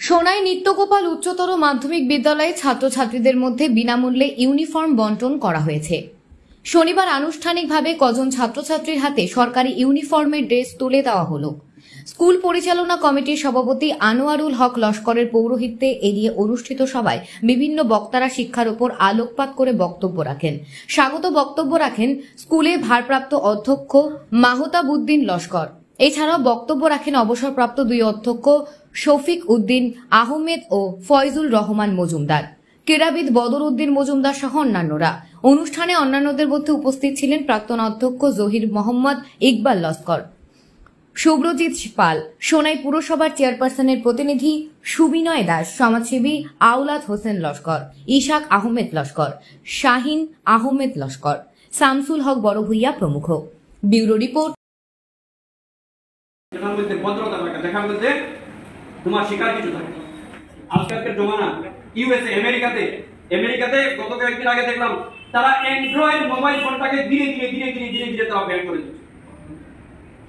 সোনাই নিত্যগোপাল উচ্চতর মাধ্যমিক বিদ্যালয়ে ছাত্রছাত্রীদের মধ্যে বিনামূল্যে ইউনিফর্ম বন্টন করা হয়েছে। শনিবার আনুষ্ঠানিকভাবে কজন ছাত্রছাত্রীর হাতে সরকারি ইউনিফর্মের ড্রেস তুলে দেওয়া হলো। স্কুল পরিচালনা কমিটির সভাপতি আনোয়ারুল হক লস্করের পৌরোহিত্যে এগিয়ে অনুষ্ঠিত সভায় বিভিন্ন বক্তারা শিক্ষার উপর আলোকপাত করে বক্তব্য রাখেন। স্বাগত বক্তব্য রাখেন স্কুলের ভারপ্রাপ্ত অধ্যক্ষ মাহতাব উদ্দিন লস্কর। এছাড়াও বক্তব্য রাখেন অবসরপ্রাপ্ত দুই অধ্যক্ষ শফিক উদ্দিন আহমেদ ও ফয়জুল রহমান মজুমদার, ক্রীড়াবিদ বদর উদ্দিন মজুমদার সহ অন্যান্যরা। অনুষ্ঠানে অন্যান্যদের মধ্যে উপস্থিত ছিলেন প্রাক্তন অধ্যক্ষ জহির মোহাম্মদ ইকবাল লস্কর, শুভ্রজিৎ পাল, সোনাই পুরসভার চেয়ারপারসনের প্রতিনিধি সুবিনয় দাস, সমাজসেবী আওলাদ হোসেন লস্কর, ইশাক আহমেদ লস্কর, শাহিন আহমেদ লস্কর, শামসুল হক বড় ভূঁইয়া প্রমুখ। Bureau report. তোমার শিকার কিছু থাকে। আজকালকার জমানা ইউএসএ আমেরিকাতে গত কয়েকদিন আগে দেখলাম তারা অ্যান্ড্রয়েড মোবাইল ফোনটাকে ধীরে ধীরে তারা ব্যান করে দিচ্ছে।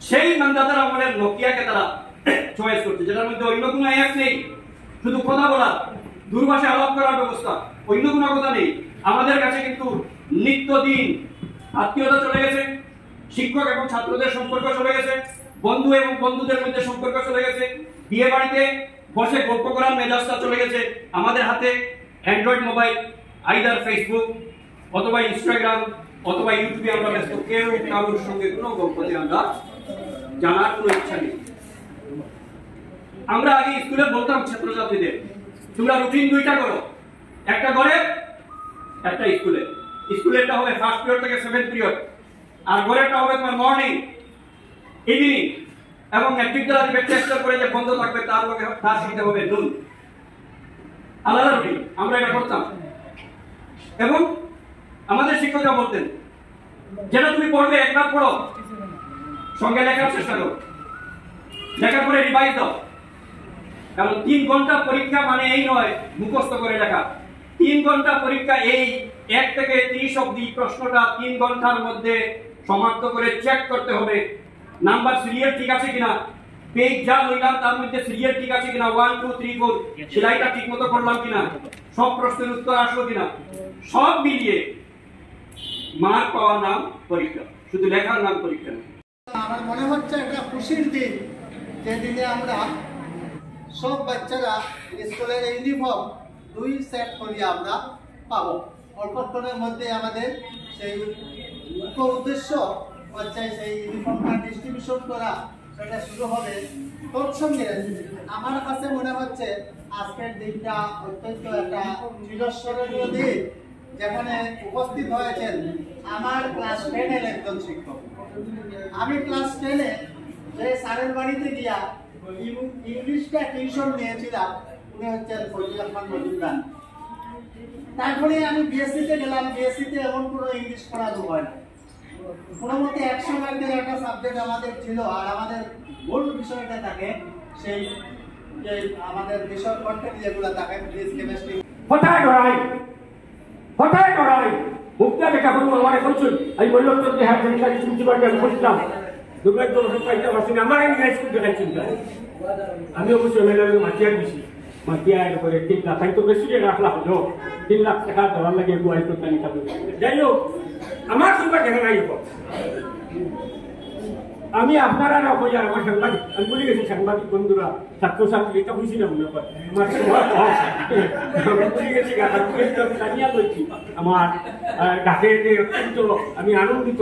সেই মানদাতার আমাদের নোকিয়াকে তারা চয়েস করছে, যেটার মধ্যে অন্য কোনো অ্যাপ নেই, শুধু কথা বলা, দূরভাষে আলাপ করার ব্যবস্থা, অন্য কোনো কথা নেই। আমাদের কাছে কিন্তু নিত্যদিন আত্মীয়তা চলে গেছে, শিক্ষক এবং ছাত্রদের সম্পর্ক চলে গেছে, বন্ধু এবং বন্ধুদের মধ্যে সম্পর্ক চলে গেছে, বিয়ে বাড়িতে বসে গল্প করার মেজাজটা চলে গেছে। আমাদের হাতে অ্যান্ড্রয়েড মোবাইল, আইদার ফেসবুক অথবা ইনস্টাগ্রাম অথবা ইউটিউবে আমরা ব্যস্ত, কেউ কারোর সঙ্গে কোনো গল্পতে আমরা জানার কোনো ইচ্ছা নেই। আমরা আগে স্কুলে বলতাম ছাত্রছাত্রীদের, তোমরা রুটিন দুইটা করো, একটা করে একটা স্কুলেরটা হবে ফার্স্ট পিরিয়ড থেকে সেভেন্থ পিরিয়ড, আর ঘরেরটা হবে তোমার মর্নিং ইভিনিং, এবং ম্যাট্রিক দ্বারা দিবে টেস্টের করে যে বন্ধ থাকবে তার সাথে হবে নুন, আলাদা রুটিন। আমরা এটা করতাম এবং আমাদের শিক্ষকরা বলতেন যেটা তুমি পড়বে একবার পড়ো, সঙ্গে লেখার চেষ্টা করো, লেখার পরে রিভাইজ দাও। কারণ 3 ঘন্টা পরীক্ষা মানে এই নয় মুখস্থ করে লেখা। 3 ঘন্টা পরীক্ষা এই 1 থেকে 30 অবধি প্রশ্নটা 3 ঘন্টার মধ্যে সমাপ্ত করে চেক করতে হবে। নাম্বার সিরিয়াল ঠিক আছে কিনা, পেজ যা লইলাম তার মধ্যে সিরিয়াল ঠিক আছে কিনা, 1 2 3 4 সেলাইটা ঠিক মতো করলাম কিনা, সব প্রশ্নের উত্তর আসলো কিনা, সব মিলিয়ে মার্ক পাওয়ার নাম পরীক্ষা, শুধু লেখার নাম পরীক্ষা না। আমার মনে হচ্ছে একটা খুশির দিন, যে দিনে আমরা সব বাচ্চারা স্কুলের ইউনিফর্ম 2 সেট করে আমরা পাবো। অল্পক্ষণের মধ্যে আমাদের সেই মুখ্য উদ্দেশ্য হচ্ছে সেই ইউনিফর্মটা ডিস্ট্রিবিউশন করা, সেটা শুরু হবে। তৎসঙ্গে আমার কাছে মনে হচ্ছে আজকের দিনটা অত্যন্ত একটা চিরস্মরণীয় দিন, যেখানে উপস্থিত হয়েছেন আমার ক্লাস 10-এর একজন শিক্ষক। আমি ক্লাস 10-এ যে স্যারের বাড়িতে গিয়া ইংলিশটা টিউশন নিয়েছিলাম, উনি হচ্ছেন ফজলুর রহমান মজুমদার। তারপরে আমি বিএসসিতে গেলাম, বিএসসিতে এমন কোনো ইংলিশ পড়ানো হয় না। কোনো মতে 100 মার্কের একটা সাবজেক্ট আমাদের ছিল, আর আমাদের মূল বিষয়টা থাকে সেই যে আমাদের বিষয় কন্টেন্ট যেগুলো থাকে, ফিজিক্স, কেমিস্ট্রি। হঠাৎ ধরাই মুক্তা দেখা করবো আমার এখন চল। আমি বললাম তো হাত ধরে শুনতে পারছি, আমি বলছিলাম দুর্গার ওষুধ পাইতে পারছি না, আমার ইংরেজ স্কুল দেখাচ্ছি। আমি অবশ্যই মেলার মাটিয়ার দিছি, মাটিয়ার করে 3 লাখ, আমি তো বেশি রাখলা হলো 3 লাখ টাকা দেওয়ার লাগে গুয়াই করতে নিতে। যাই হোক, আমার সুন্দর দেখা নাই। আমি আপনারা আমার সাংবাদিক, আমি বলে গেছি সাংবাদিক বন্ধুরা, ছাত্রছাত্রী এটা বুঝি না মনে করে আমার গাছে অত্যন্ত আমি আনন্দিত।